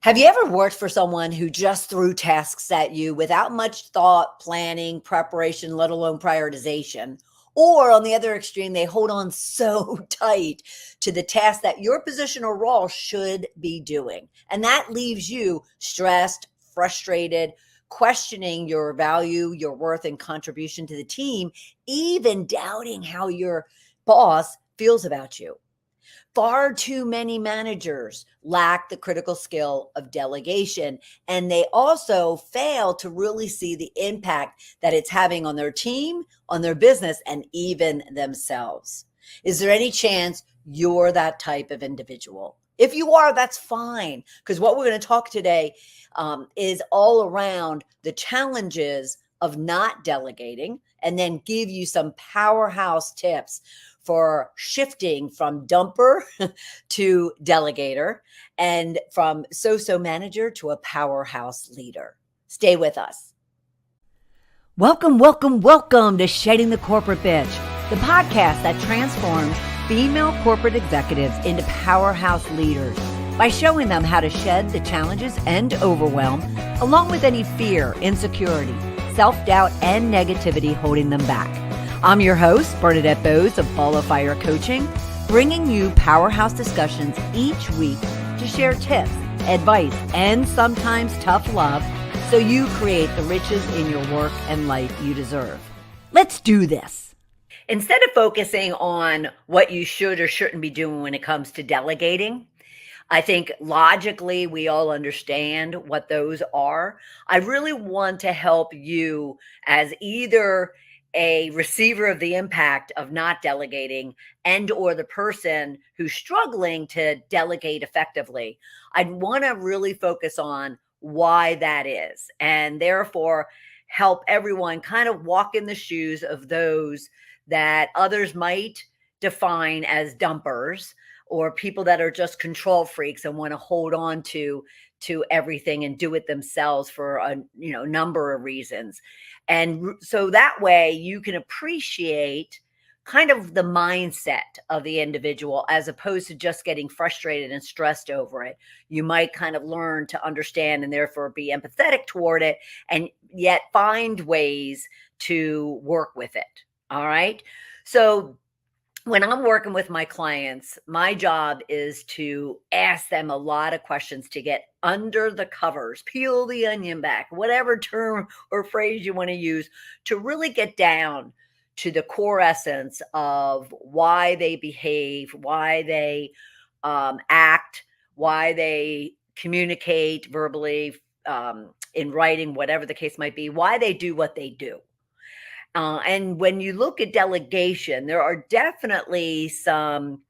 Have you ever worked for someone who just threw tasks at you without much thought, planning, preparation, let alone prioritization? Or on the other extreme, they hold on so tight to the task that your position or role should be doing. And that leaves you stressed, frustrated, questioning your value, your worth, and contribution to the team, even doubting how your boss feels about you. Far too many managers lack the critical skill of delegation, and they also fail to really see the impact that it's having on their team, on their business, and even themselves. Is there any chance you're that type of individual? If you are, that's fine, because what we're going to talk today is all around the challenges of not delegating, and then give you some powerhouse tips for shifting from dumper to delegator and from so-so manager to a powerhouse leader. Stay with us. Welcome, welcome, welcome to Shedding the Corporate Bitch, the podcast that transforms female corporate executives into powerhouse leaders by showing them how to shed the challenges and overwhelm, along with any fear, insecurity, self-doubt, and negativity holding them back. I'm your host, Bernadette Bowes of Ball of Fire Coaching, bringing you powerhouse discussions each week to share tips, advice, and sometimes tough love so you create the riches in your work and life you deserve. Let's do this. Instead of focusing on what you should or shouldn't be doing when it comes to delegating, I think logically we all understand what those are. I really want to help you as either a receiver of the impact of not delegating and or the person who's struggling to delegate effectively. I'd want to really focus on why that is, and therefore help everyone kind of walk in the shoes of those that others might define as dumpers, or people that are just control freaks and want to hold on to everything and do it themselves for a number of reasons. And so that way you can appreciate kind of the mindset of the individual as opposed to just getting frustrated and stressed over it. You might kind of learn to understand and therefore be empathetic toward it, and yet find ways to work with it. All right. So when I'm working with my clients, my job is to ask them a lot of questions to get under the covers, peel the onion back, whatever term or phrase you want to use, to really get down to the core essence of why they behave, why they act, why they communicate verbally, in writing, whatever the case might be, why they do what they do. And when you look at delegation, there are definitely some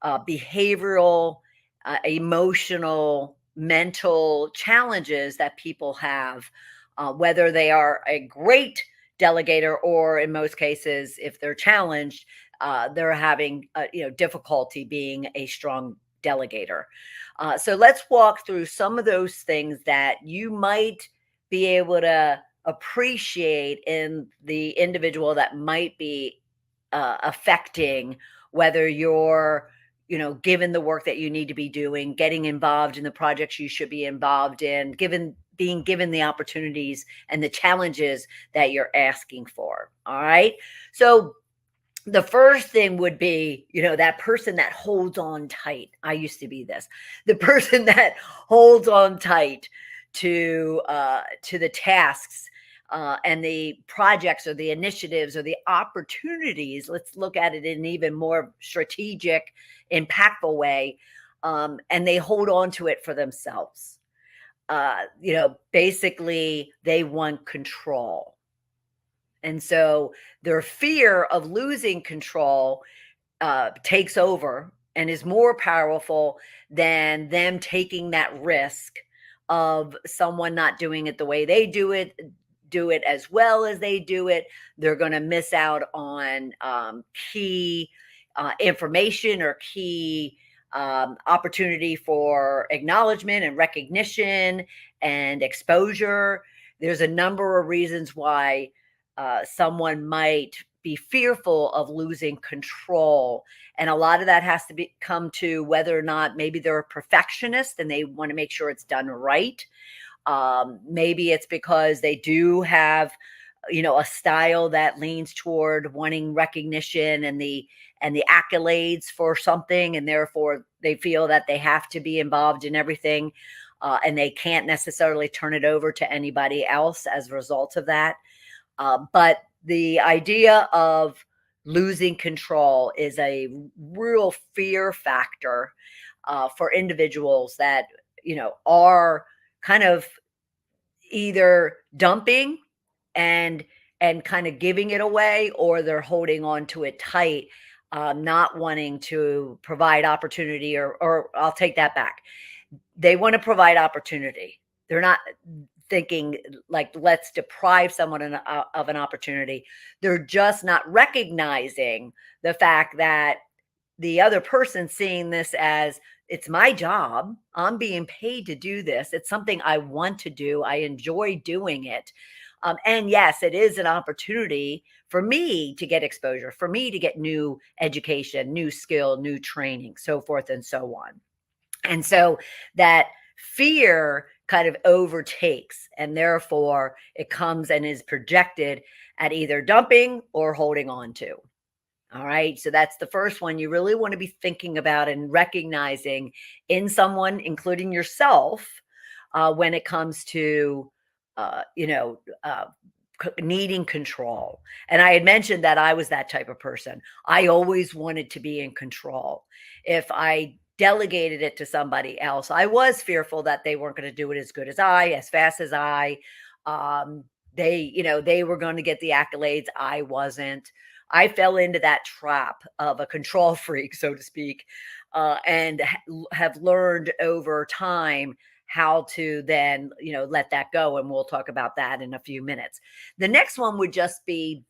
behavioral, emotional, mental challenges that people have, whether they are a great delegator or, in most cases, if they're challenged, they're having difficulty being a strong delegator. So let's walk through some of those things that you might be able to appreciate in the individual that might be affecting whether you're given the work that you need to be doing, getting involved in the projects you should be involved in, being given the opportunities and the challenges that you're asking for. All right. So the first thing would be, that person that holds on tight. I used to be this, the person that holds on tight to the tasks and the projects or the initiatives or the opportunities. Let's look at it in an even more strategic, impactful way. And they hold on to it for themselves. Basically they want control. And so their fear of losing control takes over and is more powerful than them taking that risk of someone not doing it the way they do it as well as they do it. They're going to miss out on key information or key opportunity for acknowledgement and recognition and exposure. There's a number of reasons why someone might be fearful of losing control. And a lot of that has to come to whether or not maybe they're a perfectionist and they want to make sure it's done right. Maybe it's because they do have, a style that leans toward wanting recognition and the accolades for something, and therefore they feel that they have to be involved in everything, and they can't necessarily turn it over to anybody else as a result of that. But the idea of losing control is a real fear factor for individuals that are kind of either dumping and kind of giving it away, or they're holding on to it tight, not wanting to provide opportunity, or I'll take that back. They want to provide opportunity. They're not thinking like, let's deprive someone of an opportunity. They're just not recognizing the fact that the other person seeing this as, it's my job. I'm being paid to do this. It's something I want to do. I enjoy doing it. And yes, it is an opportunity for me to get exposure, for me to get new education, new skill, new training, so forth and so on. And so that fear kind of overtakes, and therefore it comes and is projected at either dumping or holding on to. All right. So that's the first one you really want to be thinking about and recognizing in someone, including yourself, when it comes to, needing control. And I had mentioned that I was that type of person. I always wanted to be in control. If I delegated it to somebody else, I was fearful that they weren't going to do it as good as I, as fast as I. They were going to get the accolades. I wasn't. I fell into that trap of a control freak, so to speak, and have learned over time how to then, let that go. And we'll talk about that in a few minutes. The next one would just be,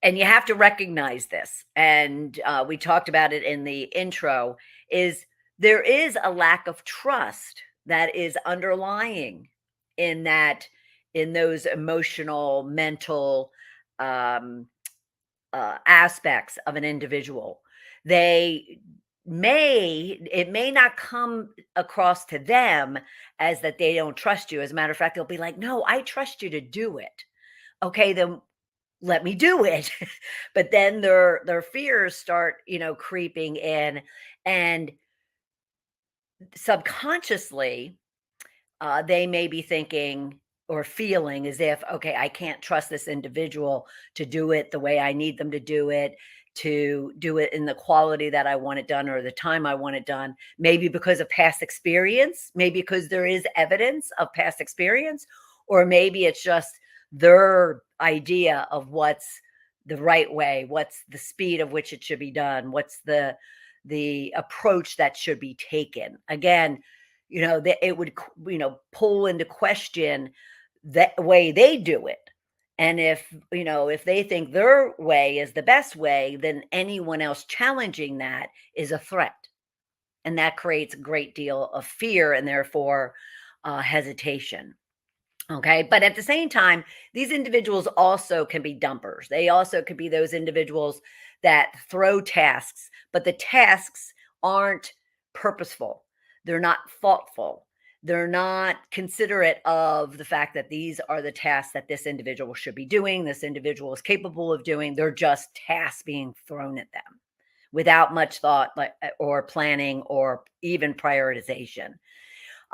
and you have to recognize this, and we talked about it in the intro, is there is a lack of trust that is underlying in those emotional, mental, um, aspects of an individual. It may not come across to them as that they don't trust you. As a matter of fact, they'll be like, no, I trust you to do it. Okay, then let me do it. But then their fears start, creeping in, and subconsciously, they may be thinking or feeling as if, okay, I can't trust this individual to do it the way I need them to do it in the quality that I want it done, or the time I want it done. Maybe because of past experience, maybe because there is evidence of past experience, or maybe it's just their idea of what's the right way, what's the speed of which it should be done, what's the approach that should be taken. Again, that it would, pull into question the way they do it. And if they think their way is the best way, then anyone else challenging that is a threat. And that creates a great deal of fear, and therefore hesitation. Okay. But at the same time, these individuals also can be dumpers. They also could be those individuals that throw tasks, but the tasks aren't purposeful. They're not thoughtful. They're not considerate of the fact that these are the tasks that this individual should be doing, this individual is capable of doing. They're just tasks being thrown at them without much thought, or planning, or even prioritization.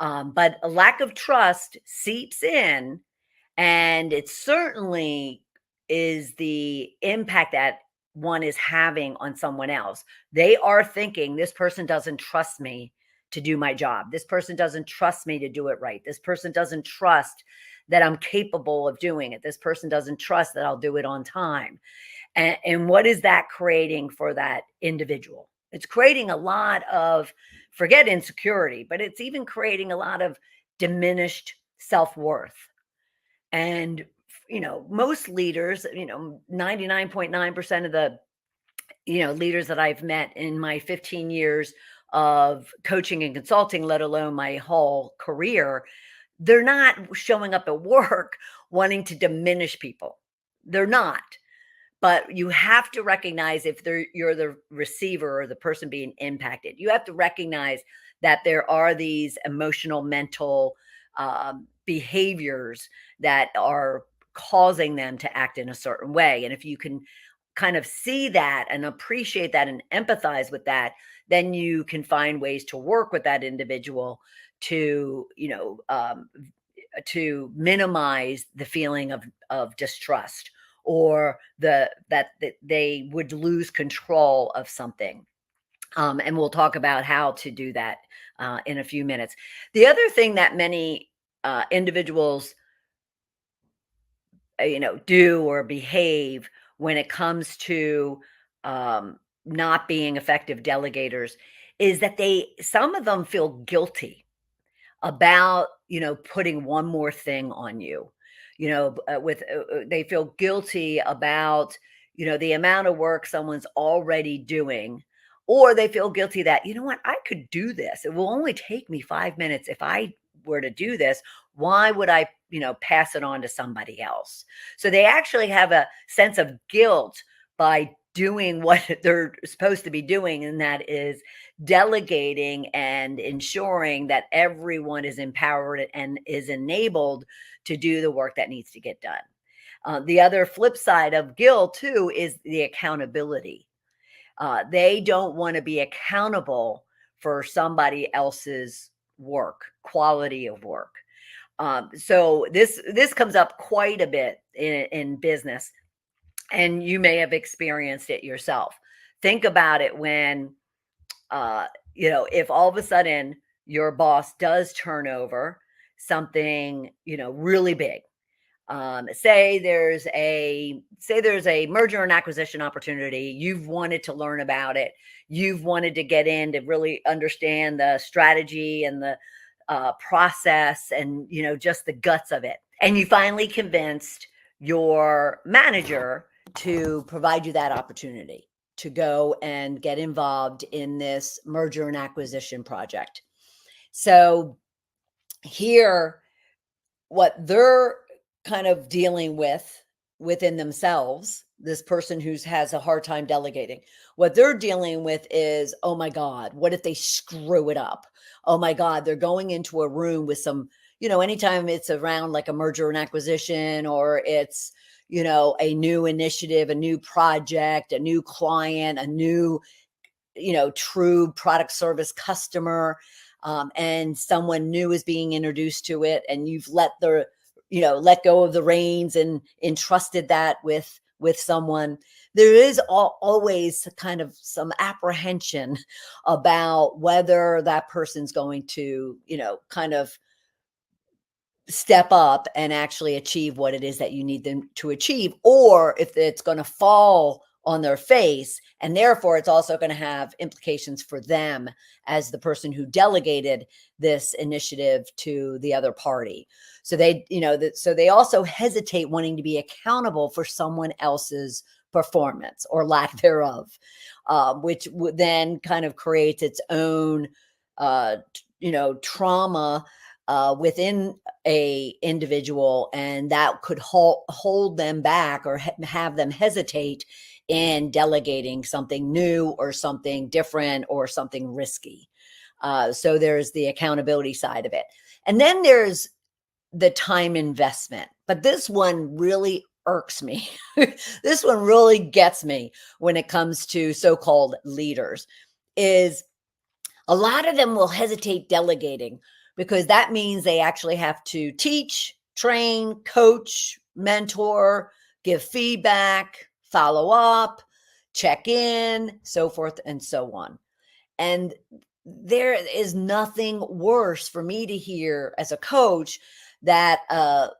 But a lack of trust seeps in, and it certainly is the impact that one is having on someone else. They are thinking, this person doesn't trust me to do my job. This person doesn't trust me to do it right. This person doesn't trust that I'm capable of doing it. This person doesn't trust that I'll do it on time. And what is that creating for that individual? It's creating a lot of, forget insecurity, but it's even creating a lot of diminished self-worth. And, most leaders, 99.9% of the, leaders that I've met in my 15 years of coaching and consulting, let alone my whole career, they're not showing up at work wanting to diminish people. They're not. but you have to recognize if you're the receiver or the person being impacted. You have to recognize that there are these emotional, mental behaviors that are causing them to act in a certain way. And if you can kind of see that and appreciate that and empathize with that, then you can find ways to work with that individual to, to minimize the feeling of distrust, or that they would lose control of something. And we'll talk about how to do that in a few minutes. The other thing that many individuals, do or behave when it comes to not being effective delegators is that some of them feel guilty about, putting one more thing on you. They feel guilty about, the amount of work someone's already doing, or they feel guilty that, you know what, I could do this. It will only take me 5 minutes if I were to do this. Why would I, pass it on to somebody else? So they actually have a sense of guilt by doing what they're supposed to be doing, and that is delegating and ensuring that everyone is empowered and is enabled to do the work that needs to get done. The other flip side of guilt, too, is the accountability. They don't want to be accountable for somebody else's work, quality of work. So this comes up quite a bit in business, and you may have experienced it yourself. Think about it when if all of a sudden your boss does turn over something, really big. Say there's a merger and acquisition opportunity. You've wanted to learn about it. You've wanted to get in to really understand the strategy and the process and, just the guts of it. And you finally convinced your manager to provide you that opportunity to go and get involved in this merger and acquisition project. So here, what they're kind of dealing with within themselves, this person who has a hard time delegating, what they're dealing with is, oh my God, what if they screw it up? Oh my God, they're going into a room with some, anytime it's around like a merger and acquisition, or it's, a new initiative, a new project, a new client, a new, true product service customer, and someone new is being introduced to it, and you've let go of the reins and entrusted that with someone. There is always kind of some apprehension about whether that person's going to, kind of step up and actually achieve what it is that you need them to achieve, or if it's going to fall on their face, and therefore it's also going to have implications for them as the person who delegated this initiative to the other party. So they also hesitate wanting to be accountable for someone else's performance or lack thereof, which then kind of creates its own trauma within a individual, and that could hold them back or have them hesitate in delegating something new or something different or something risky. So there's the accountability side of it. And then there's the time investment. But this one really irks me. This one really gets me when it comes to so-called leaders, is a lot of them will hesitate delegating because that means they actually have to teach, train, coach, mentor, give feedback, follow up, check in, so forth and so on. And there is nothing worse for me to hear as a coach that a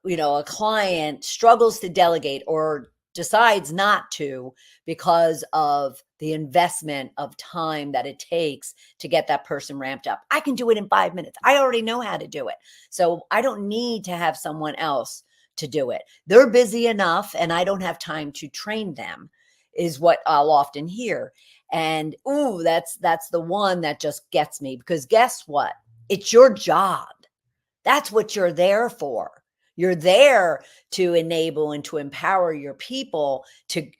client struggles to delegate or decides not to because of the investment of time that it takes to get that person ramped up. I can do it in 5 minutes. I already know how to do it. So I don't need to have someone else to do it. They're busy enough and I don't have time to train them, is what I'll often hear. And that's the one that just gets me, because guess what? It's your job. That's what you're there for. You're there to enable and to empower your people to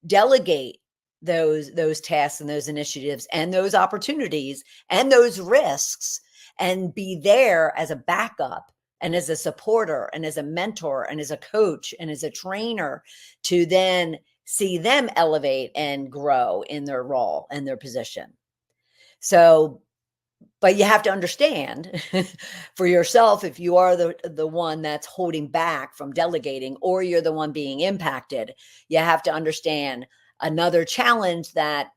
delegate those tasks and those initiatives and those opportunities and those risks, and be there as a backup and as a supporter and as a mentor and as a coach and as a trainer to then see them elevate and grow in their role and their position. So, but you have to understand for yourself, if you are the one that's holding back from delegating, or you're the one being impacted, you have to understand another challenge that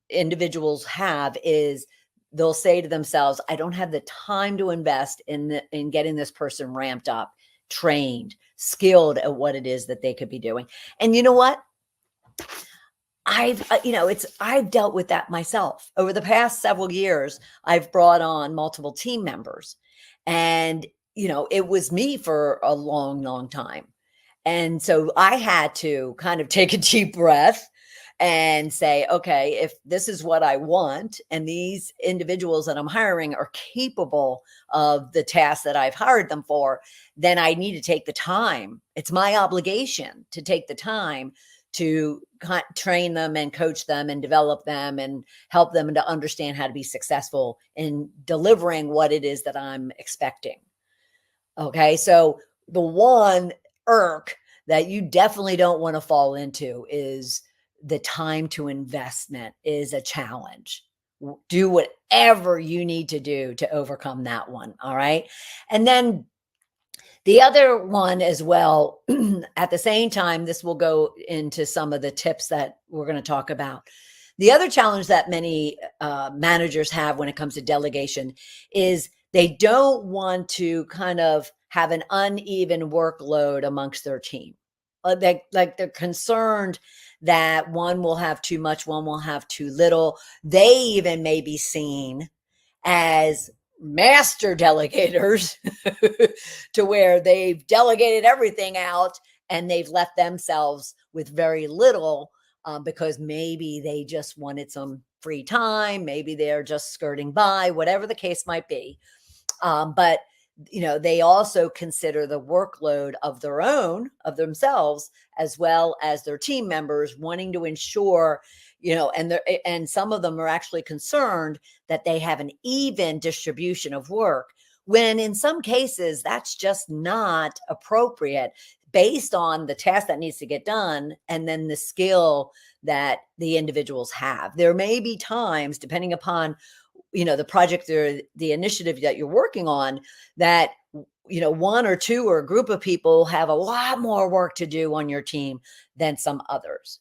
individuals have is they'll say to themselves, I don't have the time to invest in getting this person ramped up, trained, skilled at what it is that they could be doing. And you know what? I've dealt with that myself. Over the past several years, I've brought on multiple team members, and it was me for a long, long time. And so I had to kind of take a deep breath and say, okay, if this is what I want, and these individuals that I'm hiring are capable of the tasks that I've hired them for, then I need to take the time. It's my obligation to take the time to train them and coach them and develop them and help them to understand how to be successful in delivering what it is that I'm expecting. Okay. So the one irk that you definitely don't want to fall into is the time to investment is a challenge. Do whatever you need to do to overcome that one. All right. And then the other one as well, at the same time, this will go into some of the tips that we're going to talk about. The other challenge that many managers have when it comes to delegation is they don't want to kind of have an uneven workload amongst their team. They're concerned that one will have too much, one will have too little. They even may be seen as master delegators to where they've delegated everything out and they've left themselves with very little, because maybe they just wanted some free time. Maybe they're just skirting by, whatever the case might be. But they also consider the workload of themselves, as well as their team members, wanting to ensure, and some of them are actually concerned that they have an even distribution of work, when in some cases that's just not appropriate based on the task that needs to get done and then the skill that the individuals have. There may be times, depending upon the project or the initiative that you're working on, that one or two or a group of people have a lot more work to do on your team than some others.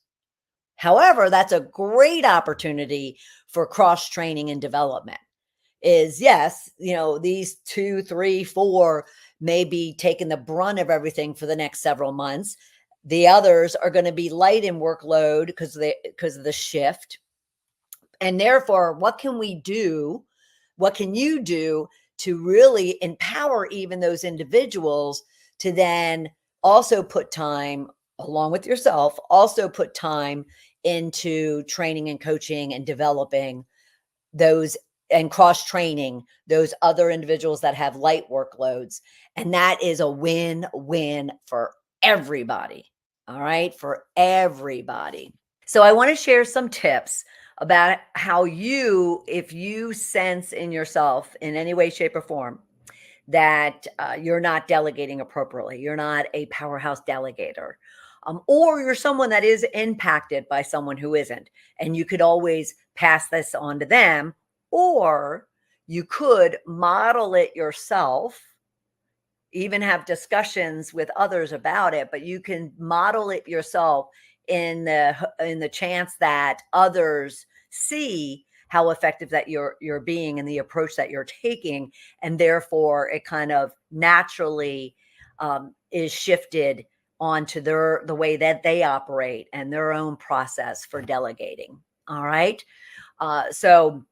However, that's a great opportunity for cross training and development. Is yes, these 2, 3, 4 may be taking the brunt of everything for the next several months. The others are going to be light in workload because of the shift. And therefore, what can we do? What can you do to really empower even those individuals to then also put time, along with yourself, also put time into training and coaching and developing those and cross training those other individuals that have light workloads? And that is a win-win for everybody. All right. For everybody. So I want to share some tips about how if you sense in yourself in any way, shape, or form that you're not delegating appropriately, you're not a powerhouse delegator, or you're someone that is impacted by someone who isn't, and you could always pass this on to them, or you could model it yourself, even have discussions with others about it, but you can model it yourself in the chance that others see how effective that you're being and the approach that you're taking, and therefore it kind of naturally is shifted onto the way that they operate and their own process for delegating. All right. So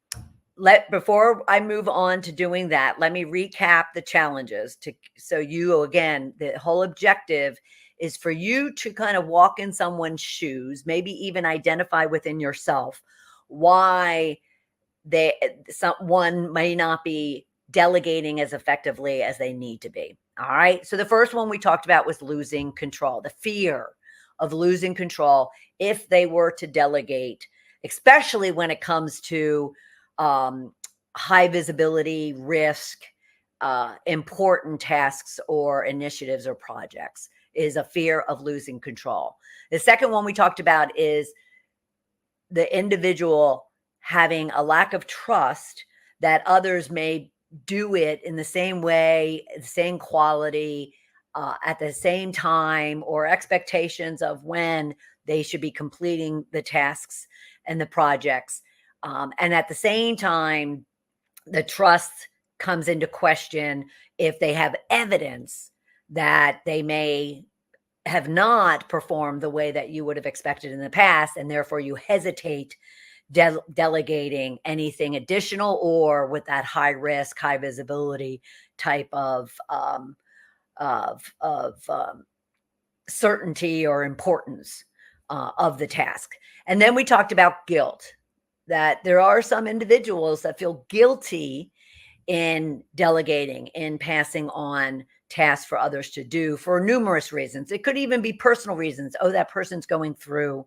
before I move on to doing that, let me recap the challenges so you, again, the whole objective is for you to kind of walk in someone's shoes, maybe even identify within yourself why someone may not be delegating as effectively as they need to be. All right. So the first one we talked about was losing control, the fear of losing control if they were to delegate, especially when it comes to high visibility, risk, important tasks or initiatives or projects, is a fear of losing control. The second one we talked about is the individual having a lack of trust that others may do it in the same way, the same quality, at the same time, or expectations of when they should be completing the tasks and the projects. And at the same time, the trust comes into question if they have evidence that they may have not performed the way that you would have expected in the past, and therefore you hesitate delegating anything additional or with that high risk, high visibility type of certainty or importance of the task. And then we talked about guilt, that there are some individuals that feel guilty in delegating, in passing on tasks for others to do for numerous reasons. It could even be personal reasons. Oh, that person's going through,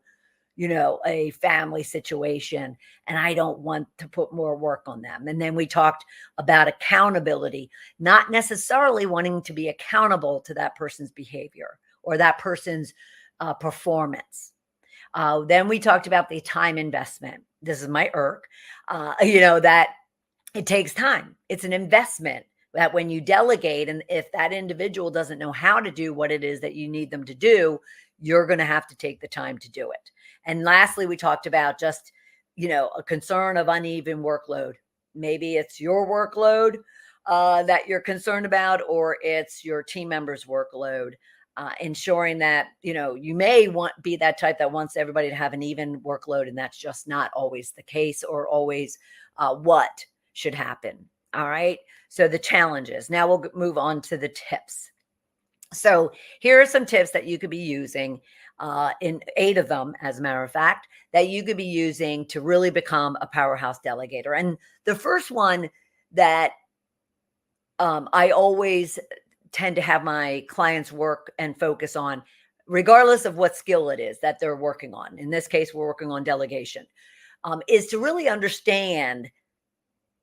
a family situation, and I don't want to put more work on them. And then we talked about accountability, not necessarily wanting to be accountable to that person's behavior or that person's performance. Then we talked about the time investment. This is my irk, that it takes time. It's an investment that when you delegate, and if that individual doesn't know how to do what it is that you need them to do, you're going to have to take the time to do it. And lastly, we talked about just, a concern of uneven workload. Maybe it's your workload that you're concerned about, or it's your team members' workload. Ensuring that, you may be that type that wants everybody to have an even workload, and that's just not always the case or always what should happen. All right. So the challenges. Now we'll move on to the tips. So here are some tips that you could be using, in 8 of them, as a matter of fact, that you could be using to really become a powerhouse delegator. And the first one that I always tend to have my clients work and focus on, regardless of what skill it is that they're working on. In this case, we're working on delegation, is to really understand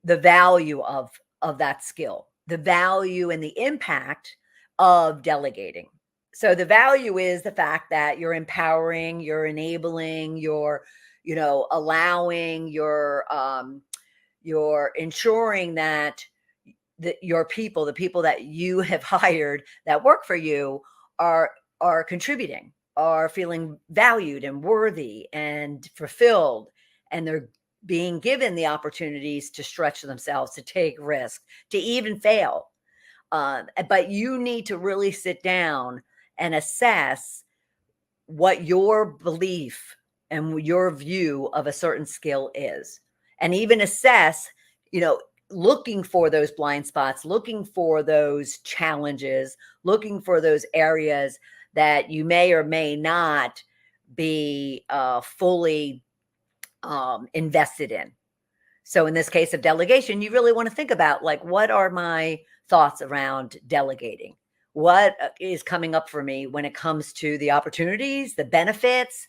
the value of that skill, the value and the impact of delegating. So the value is the fact that you're empowering, you're enabling, you're, allowing, you're ensuring that your people, the people that you have hired that work for you, are contributing, are feeling valued and worthy and fulfilled, and they're being given the opportunities to stretch themselves, to take risks, to even fail. But you need to really sit down and assess what your belief and your view of a certain skill is, and even assess, looking for those blind spots, looking for those challenges, looking for those areas that you may or may not be fully invested in. So in this case of delegation, you really want to think about, like, what are my thoughts around delegating? What is coming up for me when it comes to the opportunities, the benefits,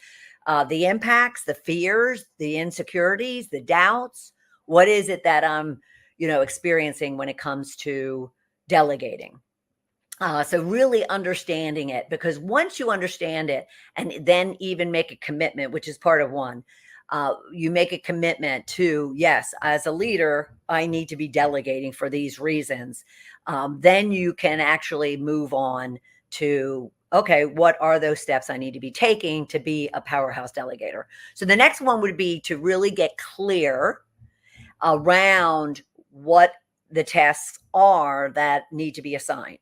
the impacts, the fears, the insecurities, the doubts? What is it that I'm, experiencing when it comes to delegating? So really understanding it, because once you understand it and then even make a commitment, which is part of one, you make a commitment to, yes, as a leader, I need to be delegating for these reasons. Then you can actually move on to, okay, what are those steps I need to be taking to be a powerhouse delegator? So the next one would be to really get clear around what the tasks are that need to be assigned.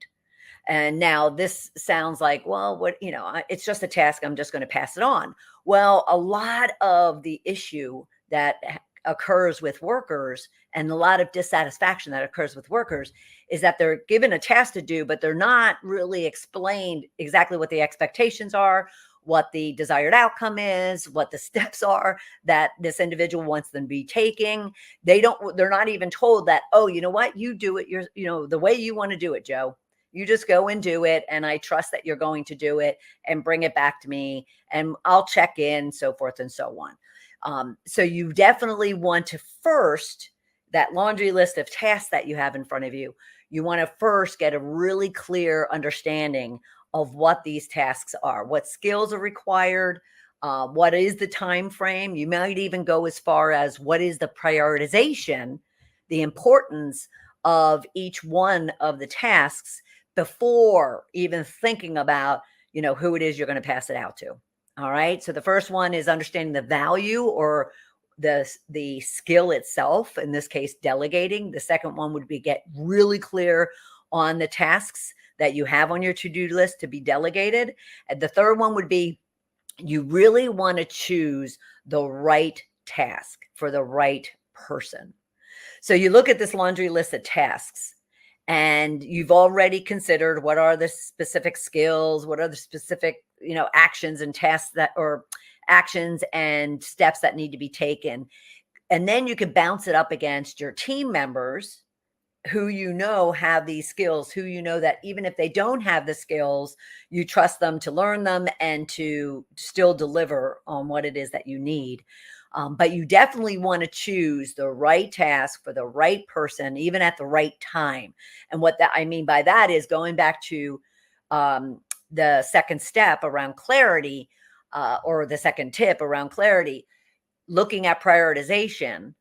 And now this sounds like, well, it's just a task, I'm just going to pass it on. Well, a lot of the issue that occurs with workers, and a lot of dissatisfaction that occurs with workers, is that they're given a task to do, but they're not really explained exactly what the expectations are, what the desired outcome is, what the steps are that this individual wants them to be taking. They're not even told that, oh, you know what, you do it, the way you want to do it, Joe. You just go and do it. And I trust that you're going to do it and bring it back to me and I'll check in, so forth and so on. So you definitely want to first, that laundry list of tasks that you have in front of you, you want to first get a really clear understanding of what these tasks are, what skills are required, what is the time frame. You might even go as far as what is the prioritization, the importance of each one of the tasks before even thinking about, who it is you're going to pass it out to. All right. So the first one is understanding the value or the skill itself, in this case, delegating. The second one would be get really clear on the tasks that you have on your to-do list to be delegated. And the third one would be you really want to choose the right task for the right person. So you look at this laundry list of tasks and you've already considered what are the specific skills, what are the specific, actions and tasks or actions and steps that need to be taken. And then you can bounce it up against your team members who have these skills, who that even if they don't have the skills, you trust them to learn them and to still deliver on what it is that you need. But you definitely want to choose the right task for the right person, even at the right time. And what that I mean by that is going back to the second step around clarity, or the second tip around clarity, looking at prioritization.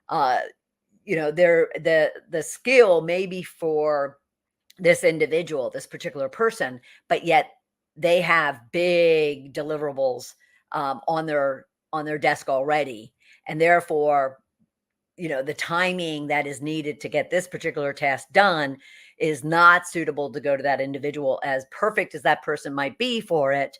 The skill may be for this individual, this particular person, but yet they have big deliverables on their desk already. And therefore, the timing that is needed to get this particular task done is not suitable to go to that individual. As perfect as that person might be for it,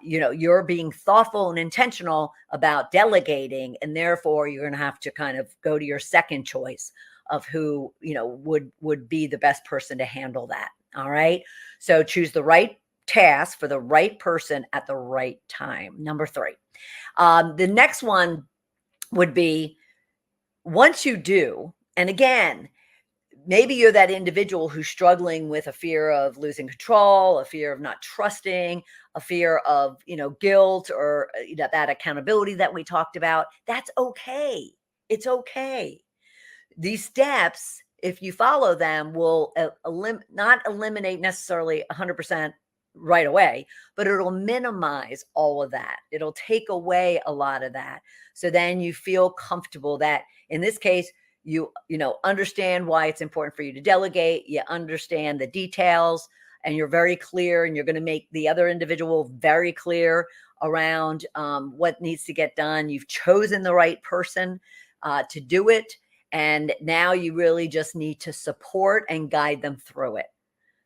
you're being thoughtful and intentional about delegating, and therefore you're going to have to kind of go to your second choice of who, would be the best person to handle that. All right. So choose the right task for the right person at the right time. Number 3. The next one would be, once you do, and again, maybe you're that individual who's struggling with a fear of losing control, a fear of not trusting, a fear of, guilt, or that accountability that we talked about. That's okay. It's okay. These steps, if you follow them, will not eliminate necessarily 100% right away, but it'll minimize all of that. It'll take away a lot of that. So then you feel comfortable that in this case, you understand why it's important for you to delegate. You understand the details and you're very clear, and you're going to make the other individual very clear around what needs to get done. You've chosen the right person to do it. And now you really just need to support and guide them through it.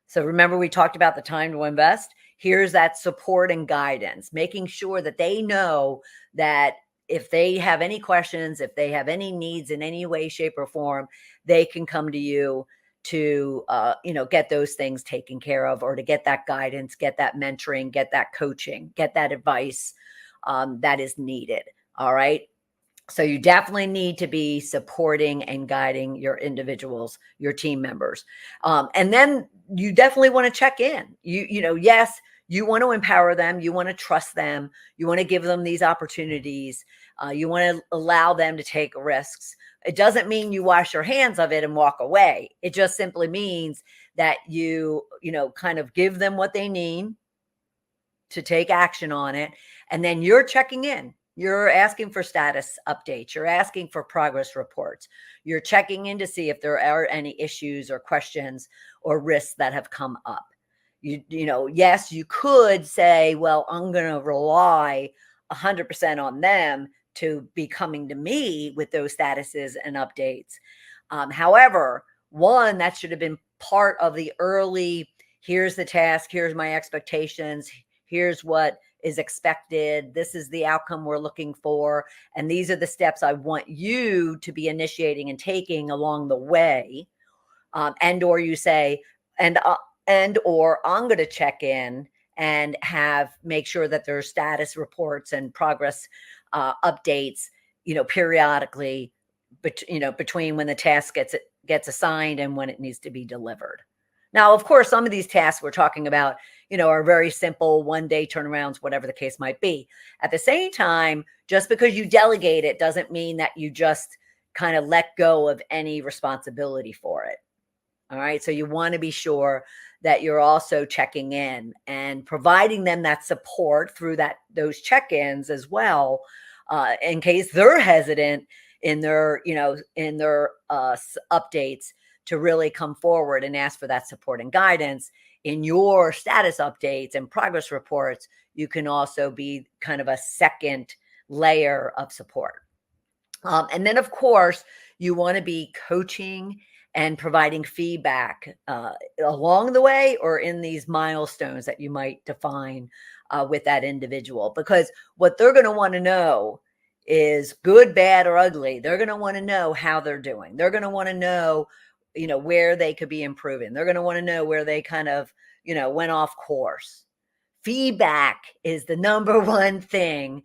So remember, we talked about the time to invest. Here's that support and guidance, making sure that they know that if they have any questions, if they have any needs in any way, shape, or form, they can come to you to, get those things taken care of, or to get that guidance, get that mentoring, get that coaching, get that advice that is needed. All right. So you definitely need to be supporting and guiding your individuals, your team members. And then you definitely want to check in. Yes, you want to empower them. You want to trust them. You want to give them these opportunities. You want to allow them to take risks. It doesn't mean you wash your hands of it and walk away. It just simply means that you kind of give them what they need to take action on it. And then you're checking in. You're asking for status updates. You're asking for progress reports. You're checking in to see if there are any issues or questions or risks that have come up. Yes, you could say, well, I'm going to rely 100% on them to be coming to me with those statuses and updates. However, one, that should have been part of the early, here's the task, here's my expectations, here's what is expected. This is the outcome we're looking for. And these are the steps I want you to be initiating and taking along the way. Or you say, or I'm going to check in and make sure that there's status reports and progress updates, periodically, between when the task gets assigned and when it needs to be delivered. Now, of course, some of these tasks we're talking about, are very simple, 1-day turnarounds, whatever the case might be. At the same time, just because you delegate it doesn't mean that you just kind of let go of any responsibility for it. All right. So you want to be sure that you're also checking in and providing them that support through those check-ins as well, in case they're hesitant in their updates to really come forward and ask for that support and guidance. In your status updates and progress reports, you can also be kind of a second layer of support. And then, of course, you want to be coaching and providing feedback along the way or in these milestones that you might define with that individual. Because what they're going to want to know is good, bad, or ugly. They're going to want to know how they're doing. They're going to want to know, where they could be improving. They're going to want to know where they kind of, went off course. Feedback is the number one thing.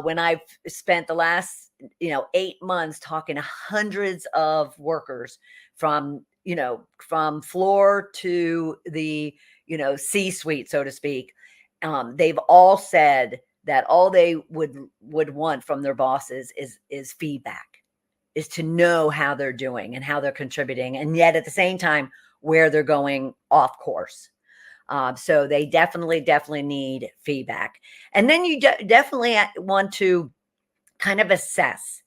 When I've spent the last 8 months talking to hundreds of workers from floor to the C-suite, so to speak, they've all said that all they would want from their bosses is feedback, is to know how they're doing and how they're contributing, and yet at the same time where they're going off course. So they definitely need feedback. And then you definitely want to kind of assess,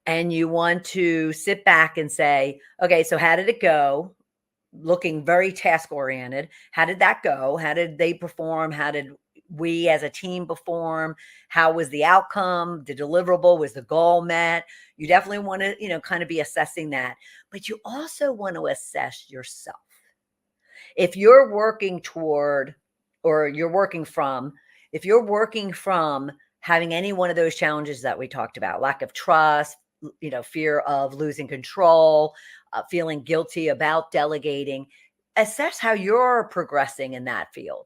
and you want to sit back and say, okay, so how did it go? Looking very task oriented. How did that go? How did they perform? How did we as a team perform? How was the outcome? The deliverable? Was the goal met? You definitely want to, kind of be assessing that, but you also want to assess yourself. If you're working toward, or you're working from, if you're working from having any one of those challenges that we talked about, lack of trust, fear of losing control, feeling guilty about delegating, assess how you're progressing in that field.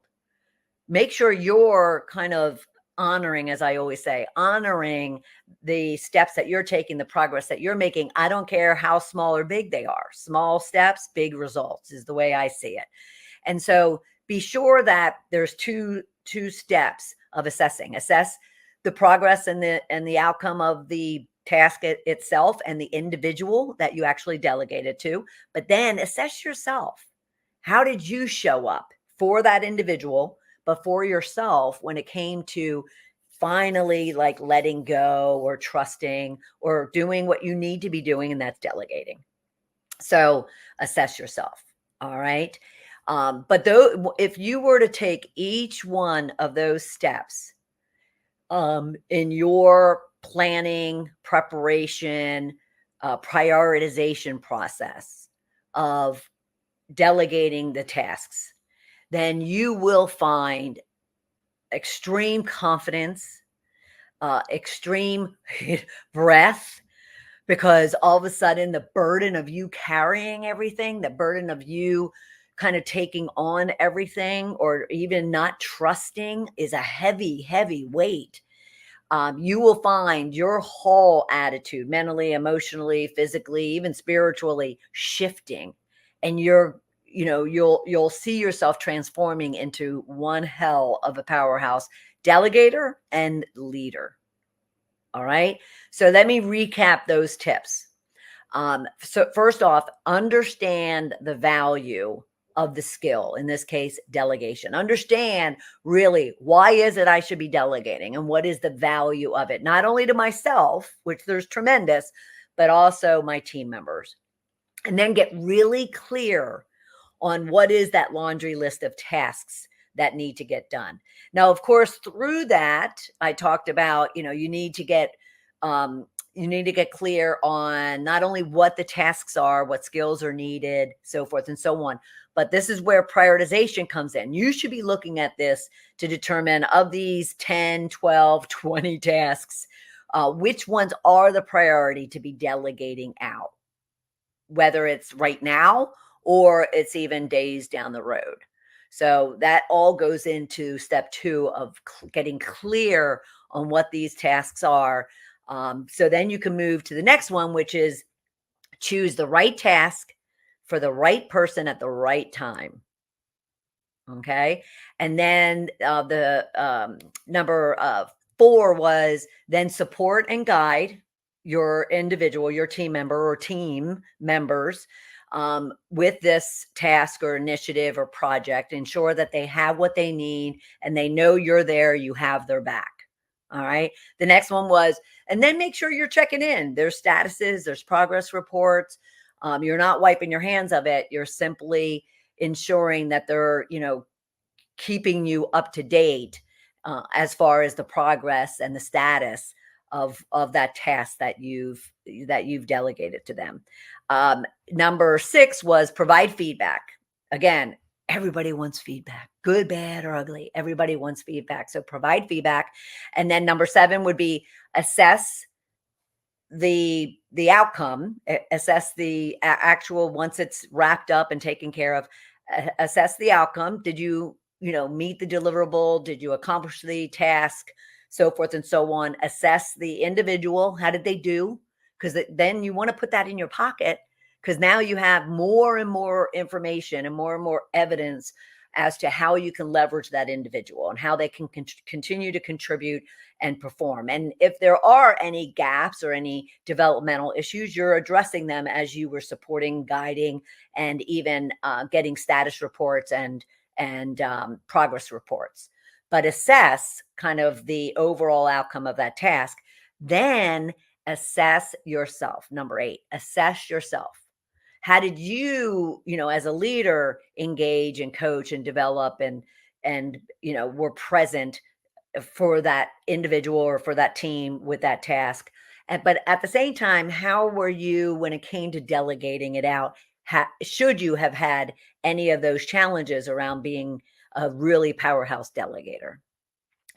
Make sure you're kind of honoring, as I always say, honoring the steps that you're taking, the progress that you're making. I don't care how small or big they are. Small steps, big results is the way I see it. And so be sure that there's two steps of assessing. Assess the progress and the outcome of the task itself and the individual that you actually delegated to, but then assess yourself. How did you show up for that individual, but for yourself when it came to finally like letting go or trusting or doing what you need to be doing, and that's delegating. So assess yourself. All right. But though, if you were to take each one of those steps in your planning, preparation, prioritization process of delegating the tasks, then you will find extreme confidence, extreme breath, because all of a sudden the burden of you carrying everything, the burden of you kind of taking on everything or even not trusting is a heavy, heavy weight. You will find your whole attitude, mentally, emotionally, physically, even spiritually, shifting, and you'll see yourself transforming into one hell of a powerhouse delegator and leader. All right. So let me recap those tips. So first off, understand the value of the skill, in this case, delegation. Understand really why is it I should be delegating and what is the value of it, not only to myself, which there's tremendous, but also my team members. And then get really clear on what is that laundry list of tasks that need to get done. Now, of course, through that, I talked about, you need to get clear on not only what the tasks are, what skills are needed, so forth and so on. But this is where prioritization comes in. You should be looking at this to determine, of these 10, 12, 20 tasks, which ones are the priority to be delegating out, whether it's right now or it's even days down the road. So that all goes into step 2 of getting clear on what these tasks are. So then you can move to the next one, which is choose the right task for the right person at the right time. Okay. And then the number 4 was then support and guide your individual, your team member or team members with this task or initiative or project. Ensure that they have what they need and they know you're there, you have their back. All right. The next one was, and then make sure you're checking in. There's statuses, there's progress reports. You're not wiping your hands of it. You're simply ensuring that they're, keeping you up to date as far as the progress and the status of that task that you've delegated to them. Number 6 was provide feedback. Again, everybody wants feedback, good, bad, or ugly. Everybody wants feedback. So provide feedback. And then number 7 would be assess the outcome, assess the actual, once it's wrapped up and taken care of, assess the outcome. Did you meet the deliverable? Did you accomplish the task? So forth and so on. Assess the individual. How did they do? Because then you want to put that in your pocket, because now you have more and more information and more evidence as to how you can leverage that individual and how they can continue to contribute and perform. And if there are any gaps or any developmental issues, you're addressing them as you were supporting, guiding, and even getting status reports and progress reports. But assess kind of the overall outcome of that task. Then assess yourself. Number 8, assess yourself. How did you, as a leader, engage and coach and develop and were present for that individual or for that team with that task? But at the same time, how were you when it came to delegating it out? Should you have had any of those challenges around being a really powerhouse delegator?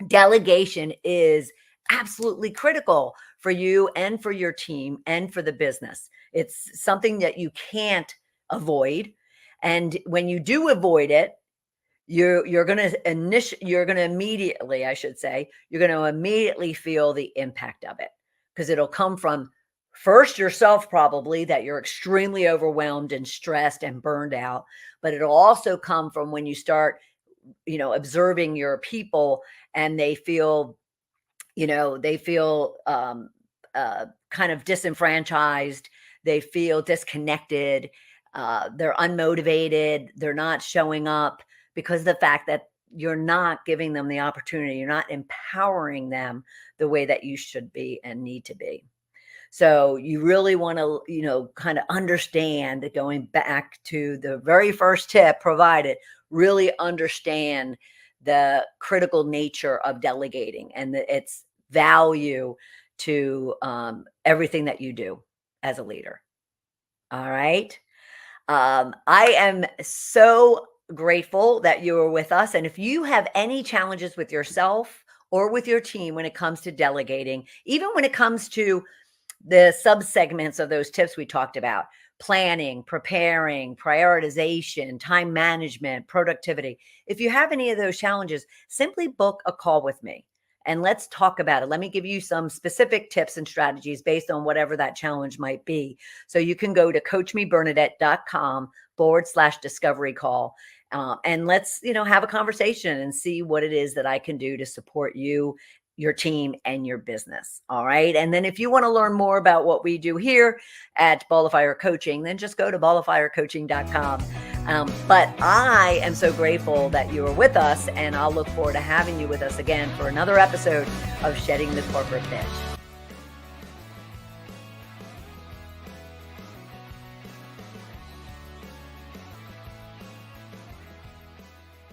Delegation is absolutely critical for you and for your team and for the business. It's something that you can't avoid. And when you do avoid it, you're going to immediately, I should say, you're going to immediately feel the impact of it, because it'll come from first yourself, probably, that you're extremely overwhelmed and stressed and burned out. But it'll also come from when you start, observing your people and they feel kind of disenfranchised. They feel disconnected. They're unmotivated. They're not showing up because of the fact that you're not giving them the opportunity. You're not empowering them the way that you should be and need to be. So you really want to, kind of understand, going back to the very first tip provided, really understand the critical nature of delegating and its value to everything that you do as a leader. All right. I am so grateful that you were with us. And if you have any challenges with yourself or with your team when it comes to delegating, even when it comes to the subsegments of those tips we talked about: planning, preparing, prioritization, time management, productivity. If you have any of those challenges, simply book a call with me and let's talk about it. Let me give you some specific tips and strategies based on whatever that challenge might be. So you can go to coachmebernadette.com/discovery call. And let's, have a conversation and see what it is that I can do to support you, your team, and your business. All right. And then if you want to learn more about what we do here at Ball of Fire Coaching, then just go to balloffirecoaching.com. But I am so grateful that you were with us, and I'll look forward to having you with us again for another episode of Shedding the Corporate Pitch.